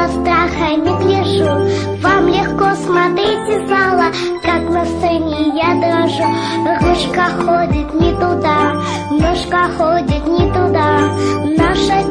Страхами гляжу, вам легко смотреть из зала, как на сцене я дрожу. Ручка ходит не туда, ножка ходит не туда, наша